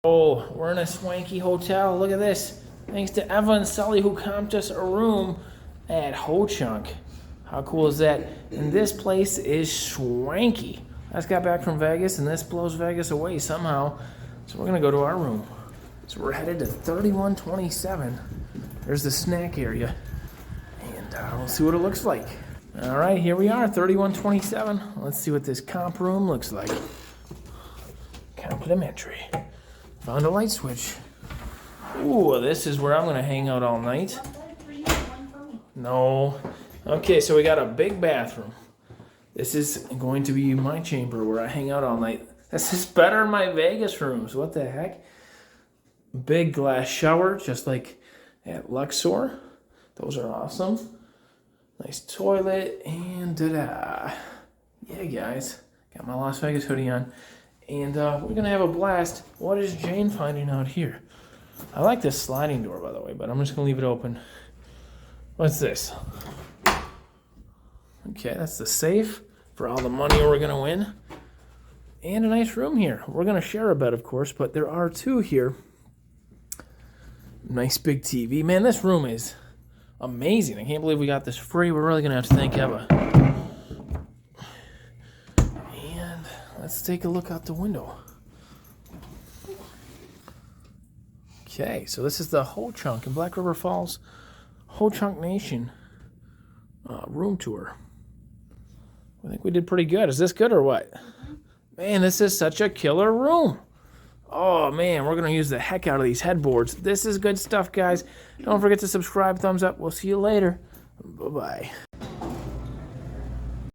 Oh, we're in a swanky hotel. Look at this. Thanks to Eva and Sully who comped us a room at Ho Chunk. How cool is that? And this place is swanky. I just got back from Vegas and this blows Vegas away somehow. So we're gonna go to our room. So we're headed to 3127. There's the snack area. And we'll see what it looks like. All right, here we are, 3127. Let's see what this comp room looks like. Complimentary. Found a light switch. Ooh, this is where I'm gonna hang out all night. No. Okay, so we got a big bathroom. This is going to be my chamber where I hang out all night. This is better than my Vegas rooms. What the heck? Big glass shower, just like at Luxor. Those are awesome. Nice toilet, and ta-da. Yeah, guys. Got my Las Vegas hoodie on. And we're going to have a blast. What is Jane finding out here? I like this sliding door, by the way, but I'm just going to leave it open. What's this? Okay, that's the safe for all the money we're going to win. And a nice room here. We're going to share a bed, of course, but there are two here. Nice big TV. Man, this room is amazing. I can't believe we got this free. We're really going to have to thank Eva. And let's take a look out the window. Okay, so this is the Ho Chunk in Black River Falls, Ho Chunk Nation room tour. I think we did pretty good. Is this good or what? Man, this is such a killer room. Oh, man, we're going to use the heck out of these headboards. This is good stuff, guys. Don't forget to subscribe, thumbs up. We'll see you later. Bye-bye.